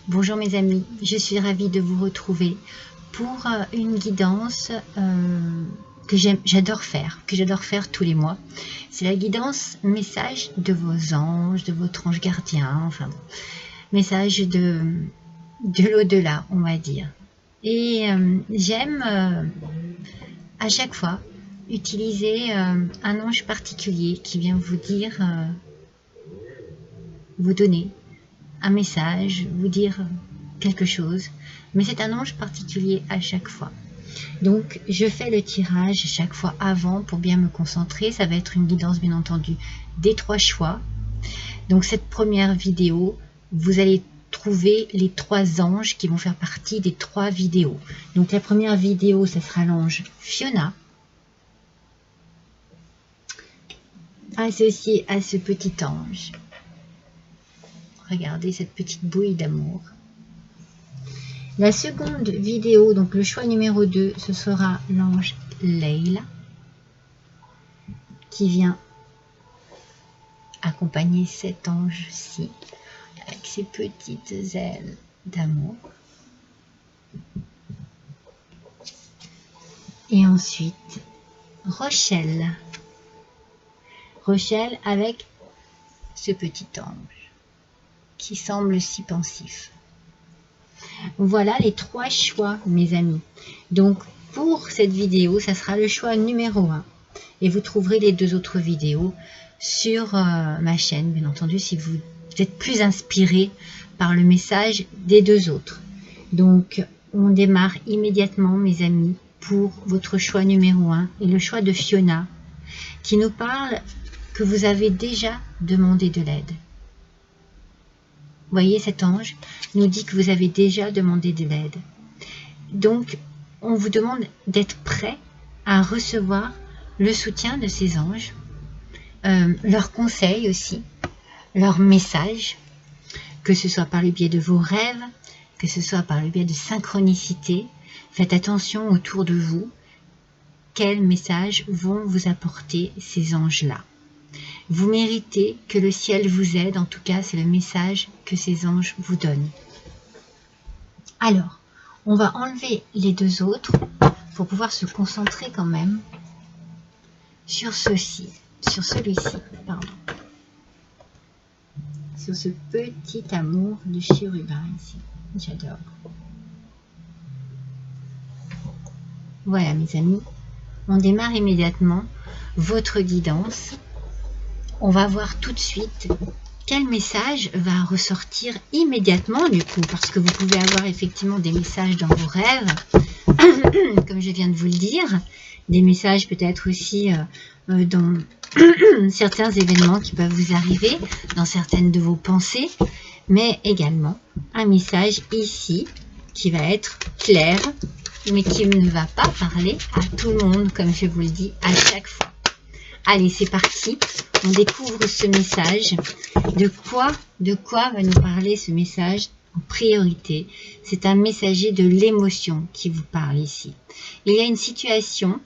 Bonjour mes amis, je suis ravie de vous retrouver pour une guidance que j'adore faire tous les mois. C'est la guidance message de vos anges, de votre ange gardien, enfin bon, message de l'au-delà, on va dire. Et j'aime à chaque fois utiliser un ange particulier qui vient vous dire, vous donner un message, vous dire quelque chose, mais c'est un ange particulier à chaque fois. Donc je fais le tirage chaque fois avant pour bien me concentrer. Ça va être une guidance bien entendu des 3 choix. Donc cette première vidéo, vous allez trouver les 3 anges qui vont faire partie des 3 vidéos. Donc la première vidéo, ça sera l'ange Fiona, associé à ce petit ange. Regardez cette petite bouille d'amour. La seconde vidéo, donc le choix numéro 2, ce sera l'ange Leila qui vient accompagner cet ange-ci avec ses petites ailes d'amour. Et ensuite, Rochelle. Rochelle avec ce petit ange qui semble si pensif. Voilà les 3 choix, mes amis. Donc, pour cette vidéo, ça sera le choix numéro 1. Et vous trouverez les 2 autres vidéos sur ma chaîne, bien entendu, si vous êtes plus inspiré par le message des 2 autres. Donc, on démarre immédiatement, mes amis, pour votre choix numéro 1 et le choix de Fiona, qui nous parle que vous avez déjà demandé de l'aide. Vous voyez, cet ange nous dit que vous avez déjà demandé de l'aide. Donc, on vous demande d'être prêt à recevoir le soutien de ces anges, leurs conseils aussi, leurs messages, que ce soit par le biais de vos rêves, que ce soit par le biais de synchronicité. Faites attention autour de vous, quels messages vont vous apporter ces anges-là. Vous méritez que le ciel vous aide, en tout cas c'est le message que ces anges vous donnent. Alors, on va enlever les 2 autres pour pouvoir se concentrer quand même sur celui-ci, pardon. Sur ce petit amour de chérubin ici, j'adore. Voilà mes amis, on démarre immédiatement votre guidance. On va voir tout de suite quel message va ressortir immédiatement du coup, parce que vous pouvez avoir effectivement des messages dans vos rêves, comme je viens de vous le dire, des messages peut-être aussi dans certains événements qui peuvent vous arriver, dans certaines de vos pensées, mais également un message ici qui va être clair, mais qui ne va pas parler à tout le monde, comme je vous le dis à chaque fois. Allez, c'est parti, on découvre ce message. De quoi va nous parler ce message en priorité? C'est un messager de l'émotion qui vous parle ici. Il y a une situation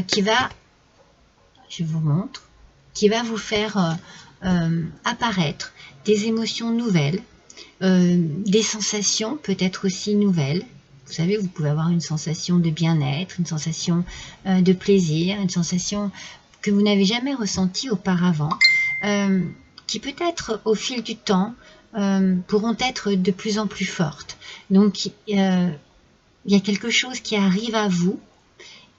qui va, je vous montre, qui va vous faire apparaître des émotions nouvelles, des sensations peut-être aussi nouvelles. Vous savez, vous pouvez avoir une sensation de bien-être, une sensation de plaisir, une sensation que vous n'avez jamais ressentie auparavant, qui peut-être au fil du temps pourront être de plus en plus fortes. Donc, il y a quelque chose qui arrive à vous,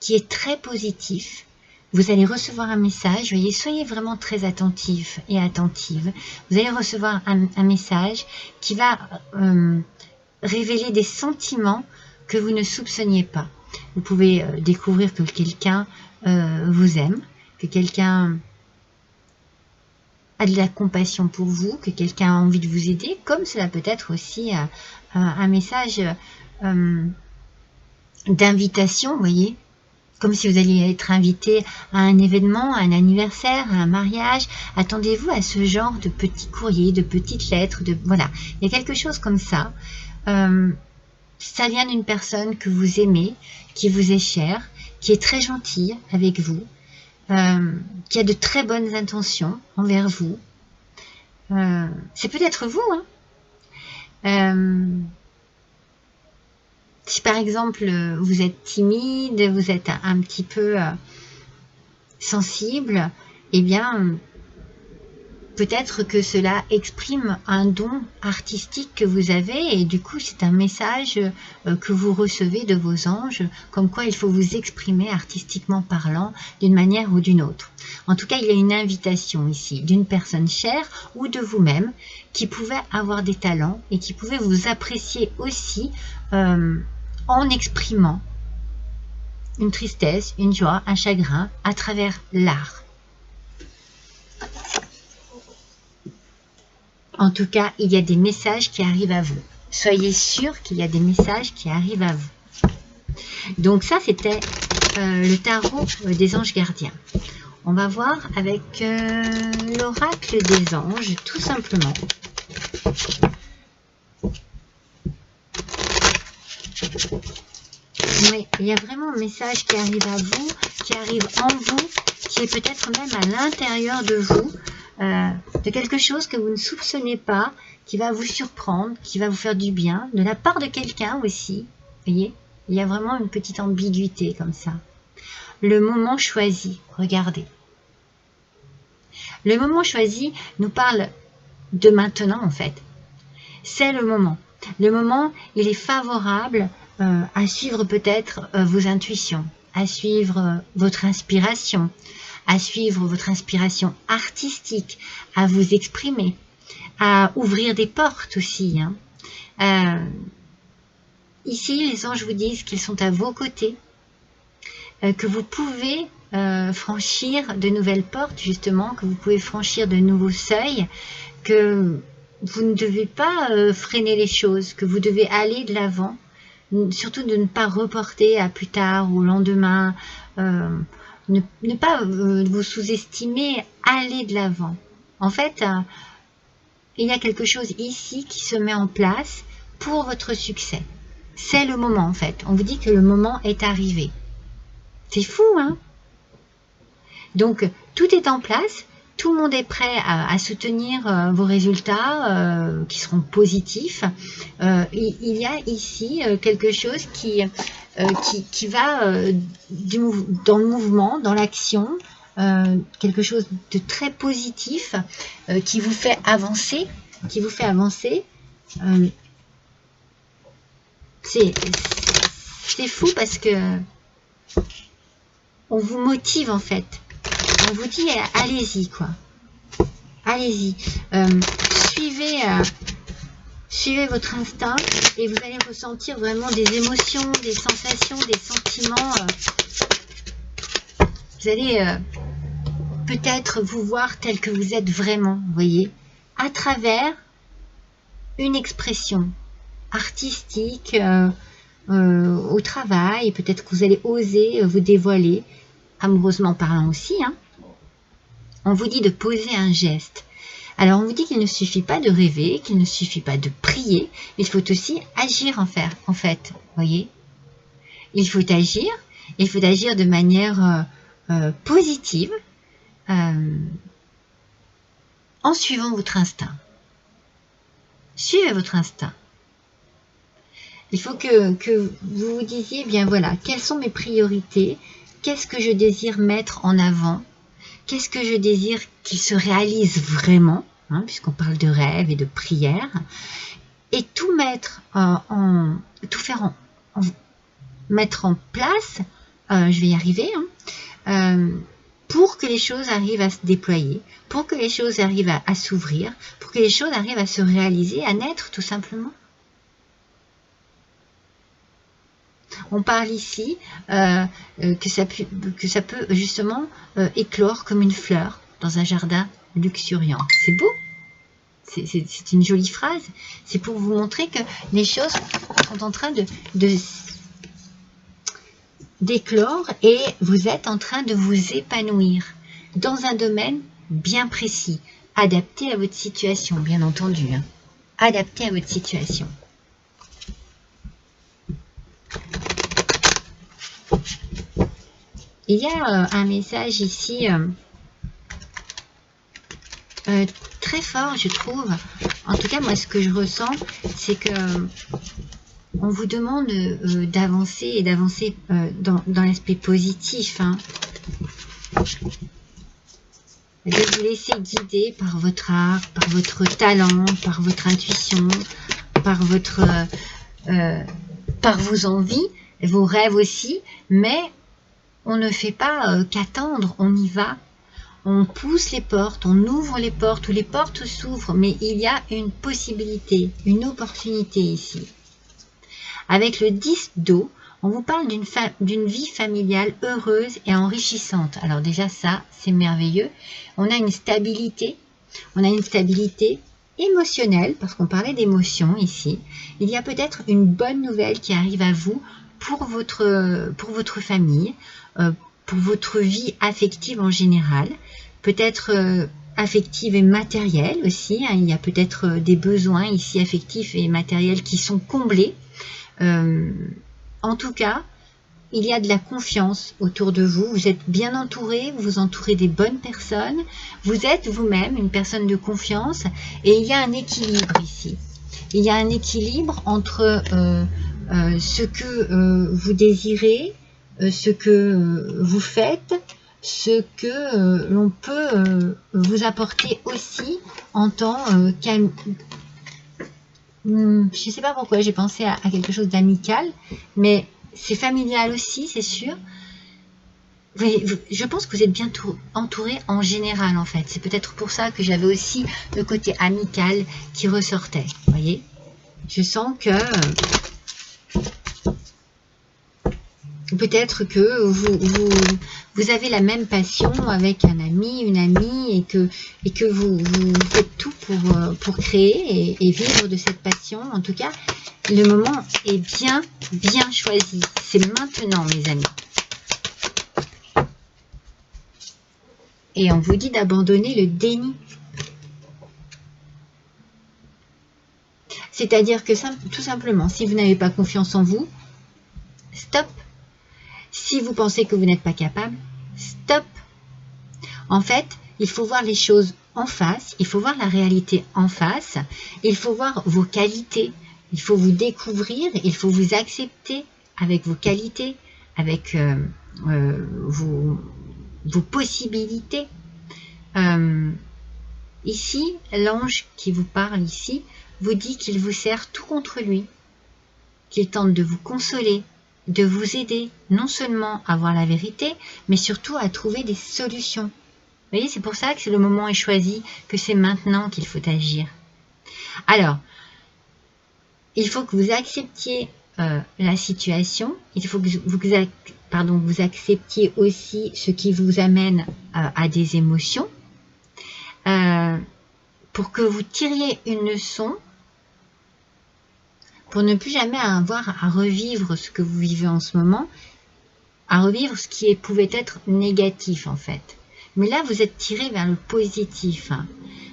qui est très positif. Vous allez recevoir un message, voyez, soyez vraiment très attentifs et attentives. Vous allez recevoir un message qui va révéler des sentiments que vous ne soupçonniez pas. Vous pouvez découvrir que quelqu'un vous aime, que quelqu'un a de la compassion pour vous, que quelqu'un a envie de vous aider, comme cela peut être aussi un message d'invitation, vous voyez, comme si vous alliez être invité à un événement, à un anniversaire, à un mariage. Attendez-vous à ce genre de petits courriers, de petites lettres, voilà, il y a quelque chose comme ça. Ça vient d'une personne que vous aimez, qui vous est chère, qui est très gentille avec vous, qui a de très bonnes intentions envers vous. C'est peut-être vous, hein. Si par exemple vous êtes timide, vous êtes un petit peu sensible, eh bien peut-être que cela exprime un don artistique que vous avez et du coup c'est un message que vous recevez de vos anges, comme quoi il faut vous exprimer artistiquement parlant d'une manière ou d'une autre. En tout cas, il y a une invitation ici d'une personne chère ou de vous-même qui pouvait avoir des talents et qui pouvait vous apprécier aussi en exprimant une tristesse, une joie, un chagrin à travers l'art. En tout cas, il y a des messages qui arrivent à vous. Soyez sûr qu'il y a des messages qui arrivent à vous. Donc ça, c'était le tarot des anges gardiens. On va voir avec l'oracle des anges, tout simplement. Mais il y a vraiment un message qui arrive à vous, qui arrive en vous, qui est peut-être même à l'intérieur de vous, de quelque chose que vous ne soupçonnez pas, qui va vous surprendre, qui va vous faire du bien, de la part de quelqu'un aussi. Vous voyez, il y a vraiment une petite ambiguïté comme ça. Le moment choisi, regardez. Le moment choisi nous parle de maintenant en fait. C'est le moment. Le moment, il est favorable à suivre peut-être vos intuitions, à suivre votre inspiration, à suivre votre inspiration artistique, à vous exprimer, à ouvrir des portes aussi. Ici, les anges vous disent qu'ils sont à vos côtés, que vous pouvez franchir de nouvelles portes, justement, que vous pouvez franchir de nouveaux seuils, que vous ne devez pas freiner les choses, que vous devez aller de l'avant, surtout de ne pas reporter à plus tard ou au lendemain, ne pas vous sous-estimer, aller de l'avant. En fait, il y a quelque chose ici qui se met en place pour votre succès. C'est le moment en fait. On vous dit que le moment est arrivé. C'est fou, hein? Donc, tout est en place. Tout le monde est prêt à soutenir vos résultats qui seront positifs. Il y a ici quelque chose qui va dans le mouvement, dans l'action, quelque chose de très positif qui vous fait avancer, c'est fou parce que on vous motive en fait. On vous dit allez-y quoi. Allez-y. Suivez votre instinct et vous allez ressentir vraiment des émotions, des sensations, des sentiments. Vous allez peut-être vous voir tel que vous êtes vraiment, vous voyez, à travers une expression artistique au travail. Peut-être que vous allez oser vous dévoiler, amoureusement parlant aussi, hein. On vous dit de poser un geste. Alors on vous dit qu'il ne suffit pas de rêver, qu'il ne suffit pas de prier, il faut aussi agir en fait, voyez. Il faut agir de manière positive, en suivant votre instinct. Suivez votre instinct. Il faut que vous vous disiez, bien voilà, quelles sont mes priorités, qu'est-ce que je désire mettre en avant, qu'est-ce que je désire qu'il se réalise vraiment, hein, puisqu'on parle de rêve et de prière, et tout mettre mettre en place, je vais y arriver, pour que les choses arrivent à se déployer, pour que les choses arrivent à s'ouvrir, pour que les choses arrivent à se réaliser, à naître tout simplement. On parle ici que ça peut justement éclore comme une fleur dans un jardin luxuriant. C'est beau, c'est une jolie phrase. C'est pour vous montrer que les choses sont en train d'éclore et vous êtes en train de vous épanouir dans un domaine bien précis, adapté à votre situation, bien entendu, hein. Adapté à votre situation. Il y a un message ici très fort, je trouve. En tout cas, moi, ce que je ressens, c'est que on vous demande d'avancer et d'avancer dans l'aspect positif. Hein. De vous laisser guider par votre art, par votre talent, par votre intuition, par vos envies, vos rêves aussi, mais on ne fait pas qu'attendre, on y va. On pousse les portes, on ouvre les portes, ou les portes s'ouvrent, mais il y a une possibilité, une opportunité ici. Avec le 10 d'eau, on vous parle d'une vie familiale heureuse et enrichissante. Alors déjà ça, c'est merveilleux. On a une stabilité émotionnelle, parce qu'on parlait d'émotions ici. Il y a peut-être une bonne nouvelle qui arrive à vous pour votre famille, pour votre vie affective en général, peut-être affective et matérielle aussi. Hein. Il y a peut-être des besoins ici affectifs et matériels qui sont comblés. En tout cas, il y a de la confiance autour de vous. Vous êtes bien entouré, vous vous entourez des bonnes personnes. Vous êtes vous-même une personne de confiance et il y a un équilibre ici. Il y a un équilibre entre ce que vous désirez, ce que vous faites, ce que l'on peut vous apporter aussi en tant qu'ami. Je ne sais pas pourquoi j'ai pensé à quelque chose d'amical, mais c'est familial aussi, c'est sûr. Je pense que vous êtes bien entouré en général, en fait. C'est peut-être pour ça que j'avais aussi le côté amical qui ressortait. Vous voyez, je sens que peut-être que vous avez la même passion avec un ami, une amie, et que vous faites tout pour créer et vivre de cette passion. En tout cas, le moment est bien choisi. C'est maintenant, mes amis. Et on vous dit d'abandonner le déni. C'est-à-dire que tout simplement, si vous n'avez pas confiance en vous, stop. Si vous pensez que vous n'êtes pas capable, stop. En fait, il faut voir les choses en face, il faut voir la réalité en face, il faut voir vos qualités, il faut vous découvrir, il faut vous accepter avec vos qualités, avec vos possibilités. Ici, l'ange qui vous parle ici vous dit qu'il vous sert tout contre lui, qu'il tente de vous consoler, de vous aider non seulement à voir la vérité, mais surtout à trouver des solutions. Vous voyez, c'est pour ça que le moment est choisi, que c'est maintenant qu'il faut agir. Alors, il faut que vous acceptiez la situation, il faut que vous acceptiez aussi ce qui vous amène à des émotions, pour que vous tiriez une leçon, pour ne plus jamais avoir à revivre ce que vous vivez en ce moment, à revivre ce qui pouvait être négatif en fait. Mais là, vous êtes tiré vers le positif. Hein.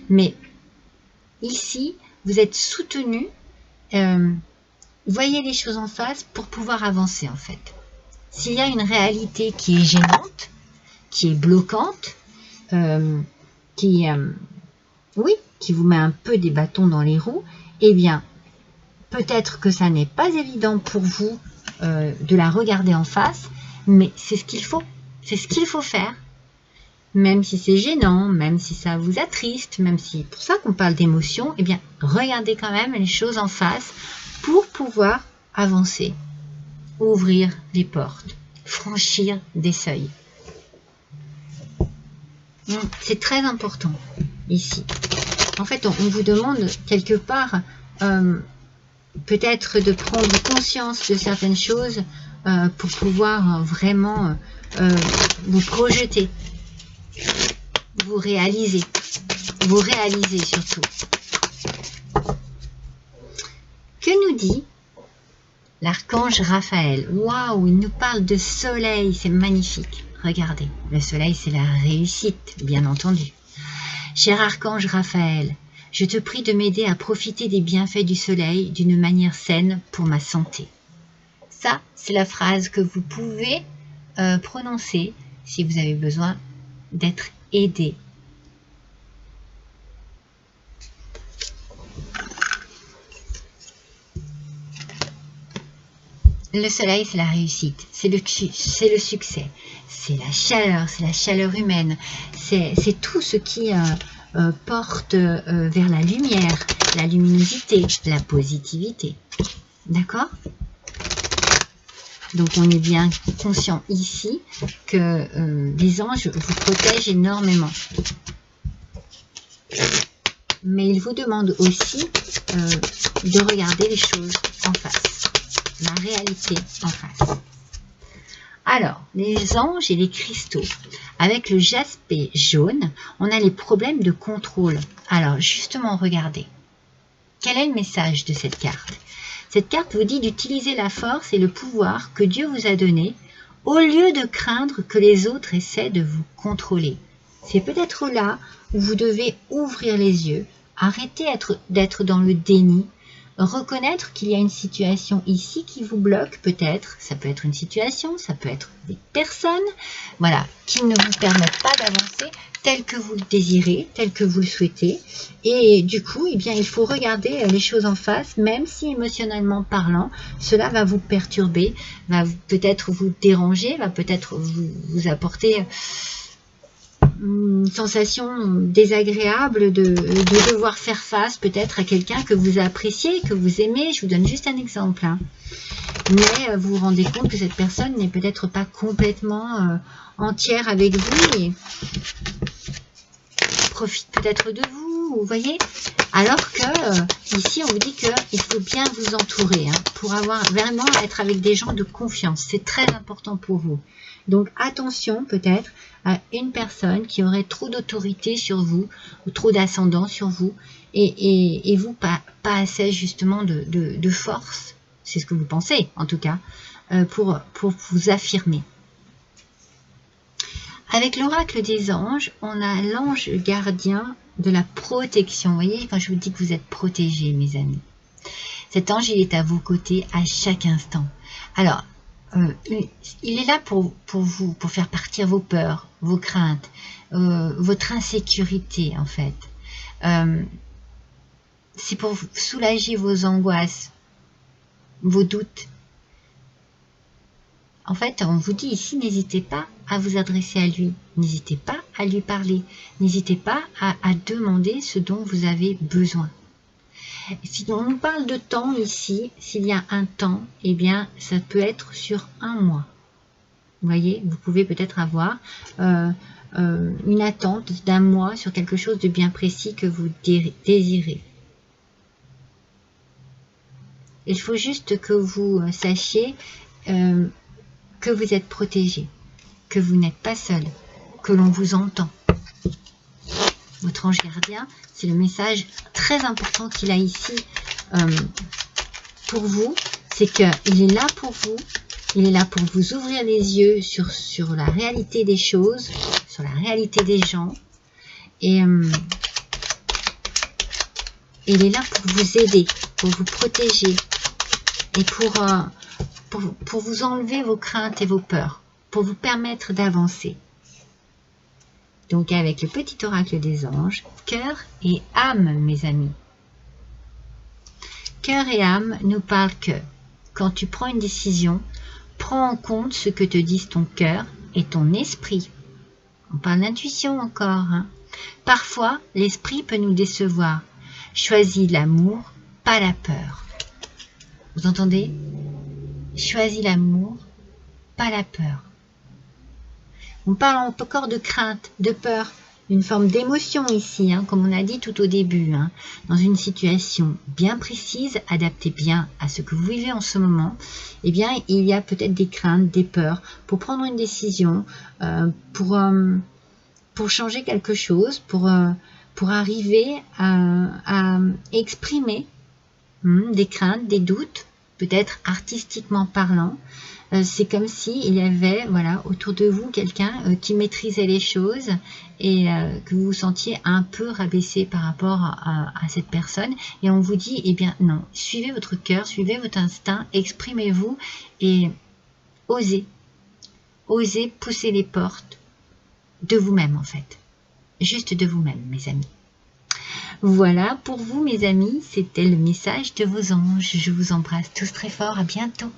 Mais ici, vous êtes soutenu, voyez les choses en face pour pouvoir avancer en fait. S'il y a une réalité qui est gênante, qui est bloquante, qui vous met un peu des bâtons dans les roues, eh bien, peut-être que ça n'est pas évident pour vous de la regarder en face, mais c'est ce qu'il faut. C'est ce qu'il faut faire. Même si c'est gênant, même si ça vous attriste, même si c'est pour ça qu'on parle d'émotion, eh bien, regardez quand même les choses en face pour pouvoir avancer, ouvrir les portes, franchir des seuils. C'est très important ici. En fait, on vous demande quelque part peut-être de prendre conscience de certaines choses pour pouvoir vraiment vous projeter, vous réaliser surtout. Que nous dit l'archange Raphaël? Waouh, il nous parle de soleil, c'est magnifique. Regardez, le soleil c'est la réussite, bien entendu. Cher archange Raphaël, je te prie de m'aider à profiter des bienfaits du soleil d'une manière saine pour ma santé. Ça, c'est la phrase que vous pouvez prononcer si vous avez besoin d'être aidé. Le soleil, c'est la réussite, c'est le succès, c'est la chaleur humaine, c'est tout ce qui porte vers la lumière, la luminosité, la positivité. D'accord? Donc on est bien conscient ici que les anges vous protègent énormément. Mais ils vous demandent aussi de regarder les choses en face, la réalité en face. Alors, les anges et les cristaux. Avec le jaspé jaune, on a les problèmes de contrôle. Alors, justement, regardez. Quel est le message de cette carte? Cette carte vous dit d'utiliser la force et le pouvoir que Dieu vous a donné au lieu de craindre que les autres essaient de vous contrôler. C'est peut-être là où vous devez ouvrir les yeux, arrêter d'être dans le déni, reconnaître qu'il y a une situation ici qui vous bloque peut-être, ça peut être une situation, ça peut être des personnes, voilà, qui ne vous permettent pas d'avancer tel que vous le désirez, tel que vous le souhaitez. Et du coup, eh bien, il faut regarder les choses en face, même si émotionnellement parlant, cela va vous perturber, va peut-être vous déranger, va peut-être vous apporter une sensation désagréable de devoir faire face peut-être à quelqu'un que vous appréciez, que vous aimez. Je vous donne juste un exemple. Hein. Mais vous vous rendez compte que cette personne n'est peut-être pas complètement entière avec vous et profite peut-être de vous, vous voyez. Alors que ici on vous dit qu'il faut bien vous entourer pour avoir vraiment être avec des gens de confiance. C'est très important pour vous. Donc attention peut-être à une personne qui aurait trop d'autorité sur vous ou trop d'ascendant sur vous et vous pas assez justement de force. C'est ce que vous pensez en tout cas pour vous affirmer. Avec l'oracle des anges, on a l'ange gardien de la protection. Vous voyez, quand je vous dis que vous êtes protégés, mes amis. Cet ange, il est à vos côtés à chaque instant. Alors, il est là pour vous, pour faire partir vos peurs, vos craintes, votre insécurité, en fait. C'est pour soulager vos angoisses, vos doutes. En fait, on vous dit ici, n'hésitez pas à vous adresser à lui. N'hésitez pas à lui parler. N'hésitez pas à demander ce dont vous avez besoin. Si on nous parle de temps ici, s'il y a un temps, eh bien, ça peut être sur un mois. Vous voyez, vous pouvez peut-être avoir une attente d'un mois sur quelque chose de bien précis que vous désirez. Il faut juste que vous sachiez que vous êtes protégé, que vous n'êtes pas seul, que l'on vous entend. Votre ange gardien, c'est le message très important qu'il a ici pour vous, c'est qu'il est là pour vous, il est là pour vous ouvrir les yeux sur la réalité des choses, sur la réalité des gens, et il est là pour vous aider, pour vous protéger, et pour vous enlever vos craintes et vos peurs, pour vous permettre d'avancer. Donc avec le petit oracle des anges, cœur et âme, mes amis. Cœur et âme nous parlent que quand tu prends une décision, prends en compte ce que te disent ton cœur et ton esprit. On parle d'intuition encore. Hein. Parfois, l'esprit peut nous décevoir. Choisis l'amour, pas la peur. Vous entendez? Choisis l'amour, pas la peur. On parle encore de crainte, de peur, une forme d'émotion ici, hein, comme on a dit tout au début, hein, dans une situation bien précise, adaptée bien à ce que vous vivez en ce moment, eh bien, il y a peut-être des craintes, des peurs, pour prendre une décision, pour changer quelque chose, pour arriver à exprimer des craintes, des doutes, peut-être artistiquement parlant. C'est comme s'il y avait voilà, autour de vous quelqu'un qui maîtrisait les choses et que vous vous sentiez un peu rabaissé par rapport à cette personne. Et on vous dit, eh bien non, suivez votre cœur, suivez votre instinct, exprimez-vous et osez. Osez pousser les portes de vous-même en fait. Juste de vous-même, mes amis. Voilà pour vous, mes amis, c'était le message de vos anges. Je vous embrasse tous très fort, à bientôt.